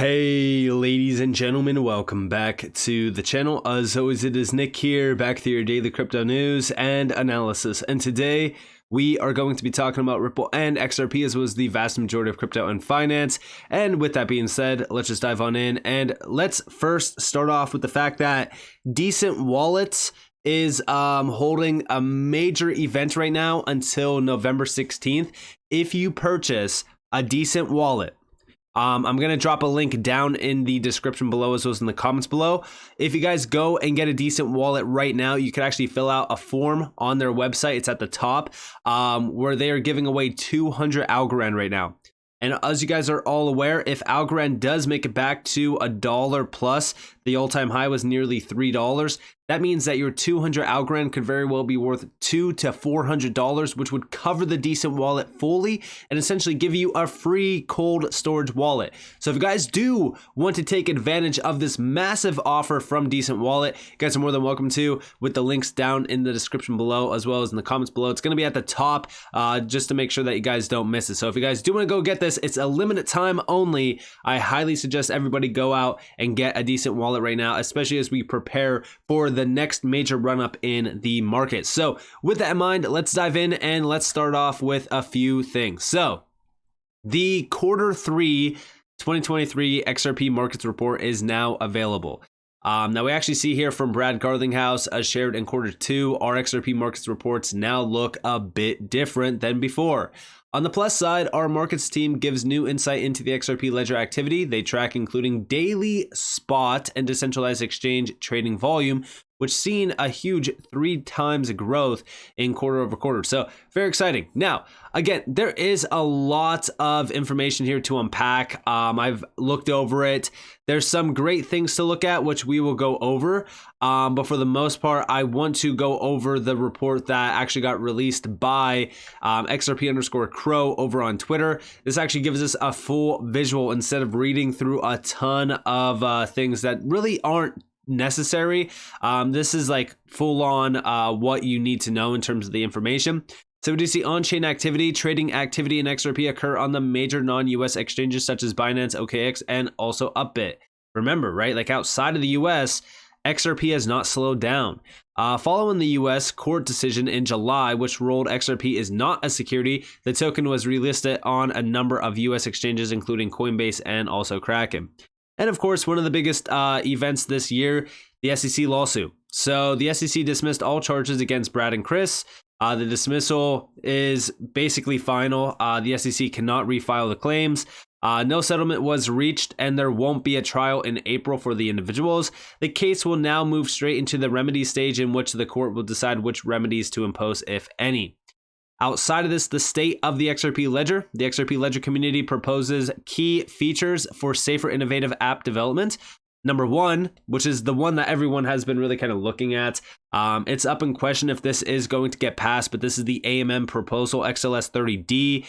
Hey ladies and gentlemen, welcome back to the channel. As always, it is Nick here, back with your daily crypto news and analysis. And today we are going to be talking about Ripple and XRP, as well as the vast majority of crypto and finance. And with that being said, let's just dive on in, and let's first start off with the fact that DCENT Wallets is holding a major event right now until November 16th. If you purchase a DCENT wallet, I'm going to drop a link down in the description below, as well as in the comments below. If you guys go and get a DCENT wallet right now, you can actually fill out a form on their website. It's at the top, where they are giving away 200 Algorand right now. And as you guys are all aware, if Algorand does make it back to $1 plus, the all-time high was nearly $3. That means that your 200 Algorand could very well be worth $200 to $400, which would cover the DCENT wallet fully and essentially give you a free cold storage wallet. So if you guys do want to take advantage of this massive offer from DCENT Wallet, you guys are more than welcome to, with the links down in the description below, as well as in the comments below. It's going to be at the top, just to make sure that you guys don't miss it. So if you guys do want to go get this, it's a limited time only. I highly suggest everybody go out and get a DCENT wallet right now, especially as we prepare for the next major run up in the market. So with that in mind, let's dive in and let's start off with a few things. So the Q3 2023 XRP markets report is now available. Now we actually see here from Brad Garlinghouse, as shared in Q2, our XRP markets reports now look a bit different than before. On the plus side, our markets team gives new insight into the XRP ledger activity. They track including daily spot and decentralized exchange trading volume, which seen a huge 3 times growth in quarter over quarter. So very exciting. Now, again, there is a lot of information here to unpack. I've looked over it. There's some great things to look at, which we will go over. But for the most part, I want to go over the report that actually got released by XRP_Crow over on Twitter. This actually gives us a full visual instead of reading through a ton of things that really aren't necessary. This is like full on what you need to know in terms of the information. So we do see on-chain activity, trading activity in XRP occur on the major non-US exchanges such as Binance, OKX, and also Upbit. Remember, right? Like outside of the US, XRP has not slowed down. Following the US court decision in July, which ruled XRP is not a security, the token was relisted on a number of US exchanges, including Coinbase and also Kraken. And of course, one of the biggest events this year, the SEC lawsuit. So the SEC dismissed all charges against Brad and Chris. The dismissal is basically final. The SEC cannot refile the claims. No settlement was reached, and there won't be a trial in April for the individuals. The case will now move straight into the remedy stage, in which the court will decide which remedies to impose, if any. Outside of this, the state of the XRP ledger. The XRP ledger community proposes key features for safer, innovative app development. Number one, which is the one that everyone has been really kind of looking at. It's up in question if this is going to get passed, but this is the AMM proposal, XLS30D.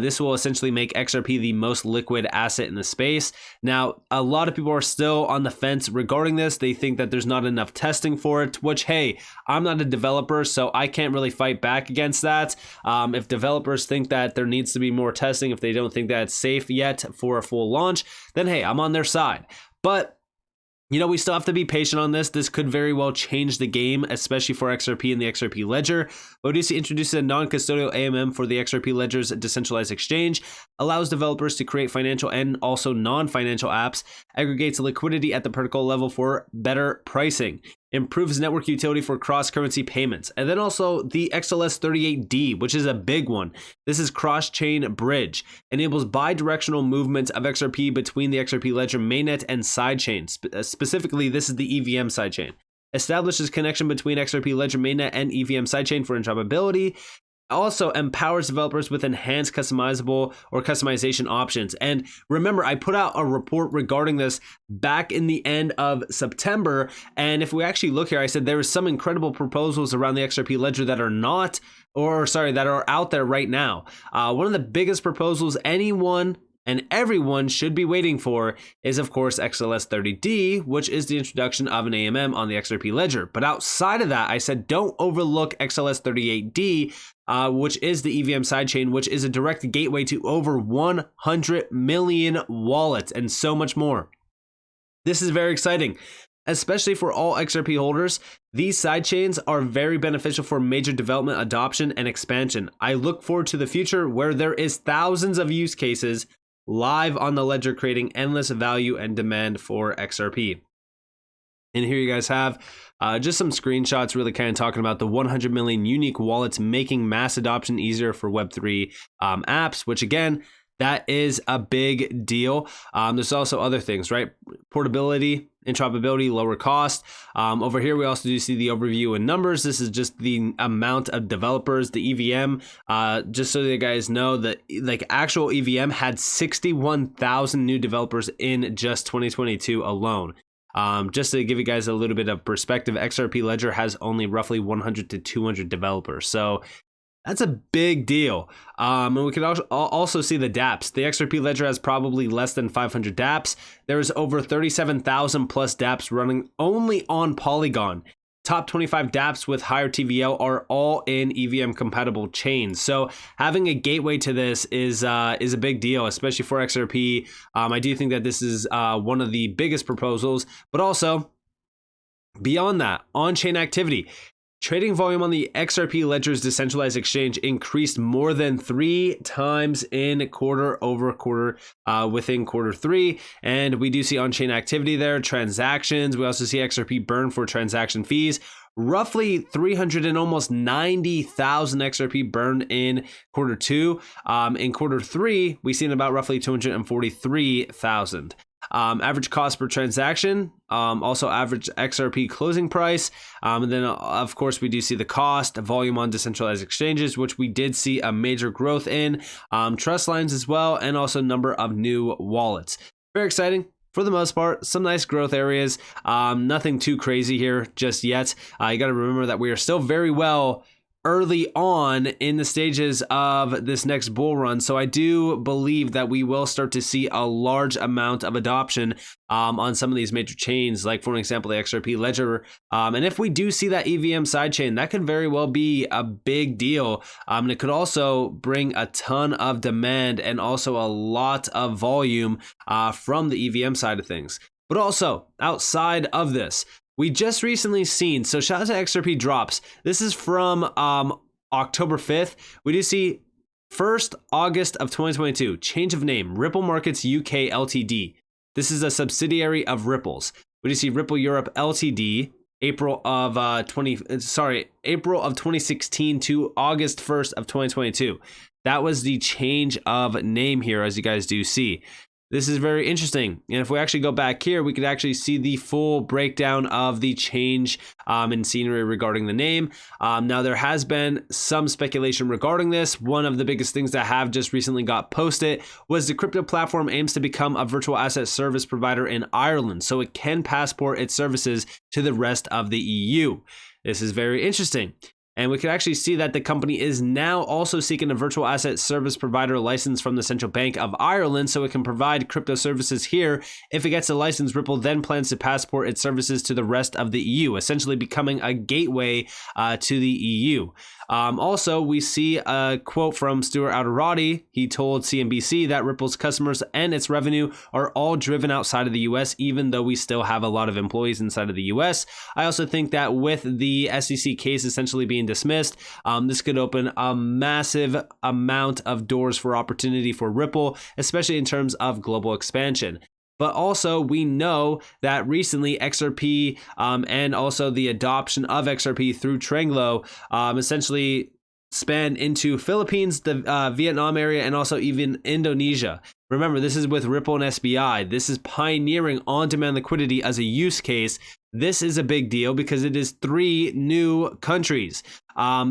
This will essentially make XRP the most liquid asset in the space. Now, a lot of people are still on the fence regarding this. They think that there's not enough testing for it, which, hey, I'm not a developer, so I can't really fight back against that. If developers think that there needs to be more testing, if they don't think that it's safe yet for a full launch, then hey, I'm on their side. But you know, we still have to be patient on this. This could very well change the game, especially for XRP and the XRP ledger. ODC introduces a non-custodial AMM for the XRP ledger's decentralized exchange, allows developers to create financial and also non-financial apps, aggregates liquidity at the protocol level for better pricing, improves network utility for cross-currency payments. And then also the XLS38D, which is a big one. This is cross-chain bridge, enables bi-directional movement of XRP between the XRP ledger mainnet and sidechain. Specifically, this is the EVM sidechain. Establishes connection between XRP ledger mainnet and EVM sidechain for interoperability. Also empowers developers with enhanced customizable or customization options. And remember, I put out a report regarding this back in the end of September. And if we actually look here, I said there are some incredible proposals around the XRP ledger that are not, or sorry, that are out there right now. One of the biggest proposals anyone and everyone should be waiting for is, of course, XLS30D, which is the introduction of an AMM on the XRP ledger. But outside of that, I said don't overlook XLS38D. which is the EVM sidechain, which is a direct gateway to over 100 million wallets and so much more. This is very exciting, especially for all XRP holders. These sidechains are very beneficial for major development, adoption, and expansion. I look forward to the future where there is thousands of use cases live on the ledger, creating endless value and demand for XRP. And here you guys have just some screenshots really kind of talking about the 100 million unique wallets making mass adoption easier for Web3 apps, which again, that is a big deal. There's also other things, right? Portability, interoperability, lower cost. Over here, we also do see the overview in numbers. This is just the amount of developers, the EVM. Just so you guys know that like actual EVM had 61,000 new developers in just 2022 alone. Just to give you guys a little bit of perspective, XRP Ledger has only roughly 100 to 200 developers. So that's a big deal. And we can also see the dApps. The XRP Ledger has probably less than 500 dApps. There's over 37,000 plus dApps running only on Polygon. Top 25 dApps with higher TVL are all in EVM compatible chains. So having a gateway to this is a big deal, especially for XRP. I do think that this is one of the biggest proposals, but also beyond that, on-chain activity. Trading volume on the XRP Ledger's decentralized exchange increased more than 3 times in quarter over quarter within quarter 3. And we do see on-chain activity there, transactions. We also see XRP burn for transaction fees. Roughly 300 and almost 90,000 XRP burned in quarter 2. In quarter 3, we've seen about roughly 243,000. Average cost per transaction, also average XRP closing price. And then of course we do see the cost, volume on decentralized exchanges, which we did see a major growth in, trust lines as well, and also number of new wallets. Very exciting. For the most part, some nice growth areas. Nothing too crazy here just yet. You got to remember that we are still very well early on in the stages of this next bull run. So I do believe that we will start to see a large amount of adoption on some of these major chains, like for example, the XRP Ledger. And if we do see that EVM sidechain, that could very well be a big deal. And it could also bring a ton of demand and also a lot of volume from the EVM side of things. But also outside of this, we just recently seen, so shout out to XRP drops. This is from October 5th. We do see 1st August of 2022, change of name, Ripple Markets UK Ltd. This is a subsidiary of Ripple's. We do see Ripple Europe Ltd. April of 2016 to August 1st of 2022. That was the change of name here, as you guys do see. This is very interesting. And if we actually go back here, we could actually see the full breakdown of the change in scenery regarding the name. Now, there has been some speculation regarding this. One of the biggest things that have just recently got posted was the crypto platform aims to become a virtual asset service provider in Ireland, so it can passport its services to the rest of the EU. This is very interesting. And we can actually see that the company is now also seeking a virtual asset service provider license from the Central Bank of Ireland, so it can provide crypto services here. If it gets a license, Ripple then plans to passport its services to the rest of the EU, essentially becoming a gateway to the EU. Also, we see a quote from Stuart Alderoty. He told CNBC that Ripple's customers and its revenue are all driven outside of the US, even though we still have a lot of employees inside of the US. I also think that with the SEC case essentially being dismissed, this could open a massive amount of doors for opportunity for Ripple, especially in terms of global expansion. But also, we know that recently XRP and also the adoption of XRP through Tranglo essentially spanned into Philippines, the Vietnam area, and also even Indonesia. Remember, this is with Ripple and SBI. This is pioneering on-demand liquidity as a use case. This is a big deal because it is 3 new countries.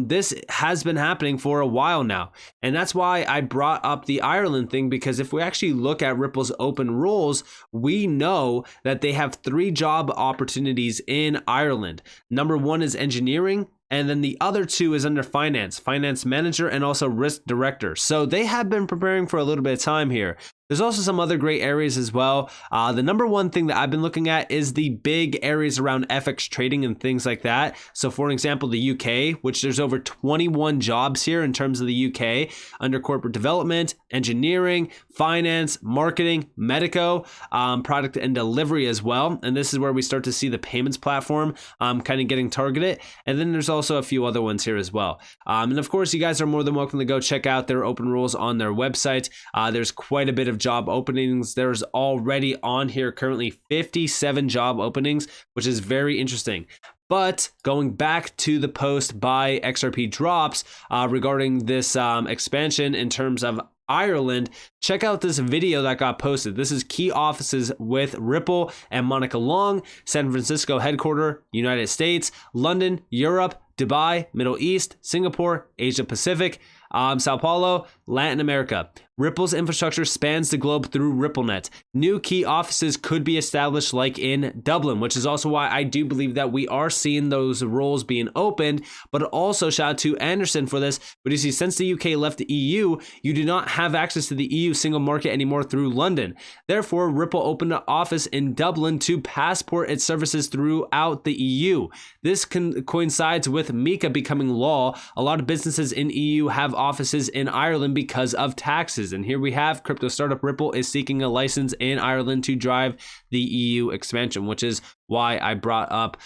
This has been happening for a while now. And that's why I brought up the Ireland thing, because if we actually look at Ripple's open rules, we know that they have 3 job opportunities in Ireland. Number 1 is engineering. And then the other 2 is under finance manager, and also risk director. So they have been preparing for a little bit of time here. There's also some other great areas as well. The number one thing that I've been looking at is the big areas around FX trading and things like that. So for example, the UK, which there's over 21 jobs here in terms of the UK under corporate development, engineering, finance, marketing, medico, product and delivery as well. And this is where we start to see the payments platform kind of getting targeted. And then there's also a few other ones here as well. And of course, you guys are more than welcome to go check out their open rules on their website. There's quite a bit of job openings. There's already on here currently 57 job openings, which is very interesting. But going back to the post by XRP Drops regarding this expansion in terms of Ireland, check out this video that got posted. This is key offices with Ripple and Monica Long, San Francisco headquarter, United States, London, Europe, Dubai, Middle East, Singapore, Asia Pacific, Sao Paulo, Latin America. Ripple's infrastructure spans the globe through RippleNet. New key offices could be established like in Dublin, which is also why I do believe that we are seeing those roles being opened. But also shout out to Anderson for this. But you see, since the UK left the EU, you do not have access to the EU single market anymore through London. Therefore, Ripple opened an office in Dublin to passport its services throughout the EU. This coincides with MiCA becoming law. A lot of businesses in EU have offices in Ireland because of taxes. And here we have crypto startup Ripple is seeking a license in Ireland to drive the EU expansion, which is why I brought up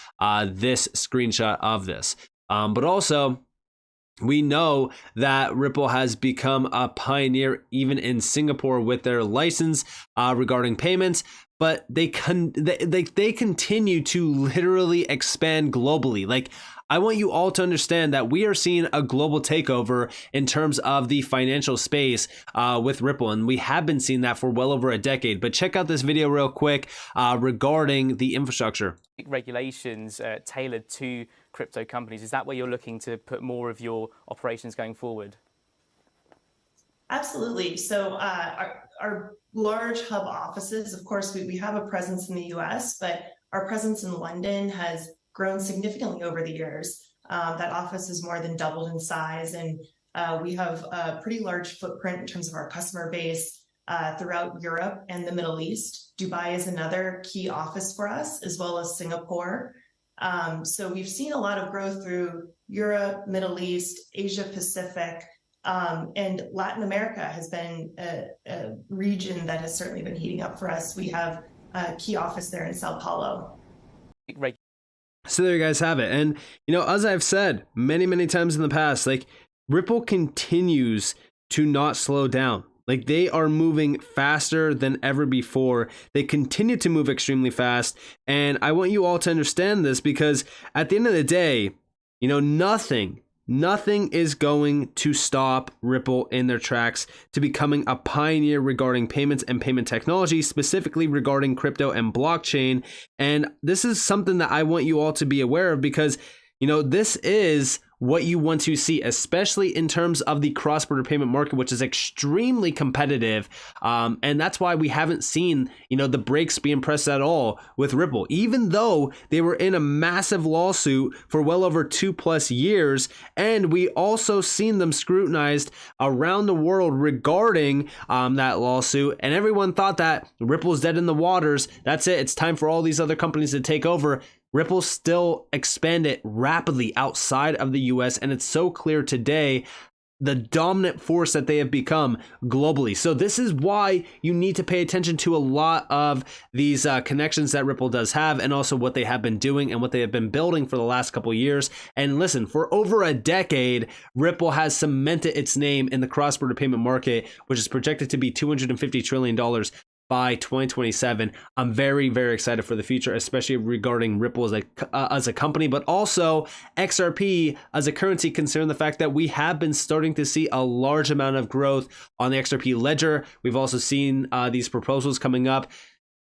this screenshot of this. But also, we know that Ripple has become a pioneer even in Singapore with their license regarding payments, but they continue to literally expand globally. Like, I want you all to understand that we are seeing a global takeover in terms of the financial space with Ripple, and we have been seeing that for well over a decade. But check out this video real quick regarding the infrastructure. Regulations tailored to crypto companies. Is that where you're looking to put more of your operations going forward? Absolutely. So our large hub offices, of course, we have a presence in the US, but our presence in London has grown significantly over the years. That office has more than doubled in size, and we have a pretty large footprint in terms of our customer base throughout Europe and the Middle East. Dubai is another key office for us, as well as Singapore. So we've seen a lot of growth through Europe, Middle East, Asia Pacific, and Latin America has been a region that has certainly been heating up for us. We have a key office there in Sao Paulo. So there you guys have it. And, you know, as I've said many, many times in the past, like, Ripple continues to not slow down. Like, they are moving faster than ever before. They continue to move extremely fast. And I want you all to understand this, because at the end of the day, you know, nothing is going to stop Ripple in their tracks to becoming a pioneer regarding payments and payment technology, specifically regarding crypto and blockchain. And this is something that I want you all to be aware of, because, you know, this is what you want to see, especially in terms of the cross-border payment market, which is extremely competitive. And that's why we haven't seen, you know, the brakes being pressed at all with Ripple, even though they were in a massive lawsuit for well over 2+ years. And we also seen them scrutinized around the world regarding that lawsuit. And everyone thought that Ripple's dead in the waters. That's it. It's time for all these other companies to take over. Ripple still expanded rapidly outside of the US, and it's so clear today the dominant force that they have become globally. So this is why you need to pay attention to a lot of these connections that Ripple does have, and also what they have been doing and what they have been building for the last couple of years. And listen, for over a decade, Ripple has cemented its name in the cross-border payment market, which is projected to be $250 trillion by 2027. I'm very, very excited for the future, especially regarding Ripple as a company, but also XRP as a currency, considering the fact that we have been starting to see a large amount of growth on the XRP ledger. We've also seen these proposals coming up.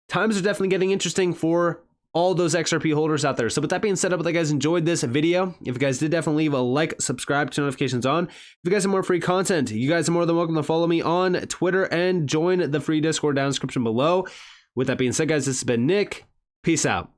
Times are definitely getting interesting for all those XRP holders out there. So with that being said, I hope that you guys enjoyed this video. If you guys did, definitely leave a like, subscribe, turn notifications on. If you guys have more free content, you guys are more than welcome to follow me on Twitter and join the free Discord down in the description below. With that being said, guys, this has been Nick. Peace out.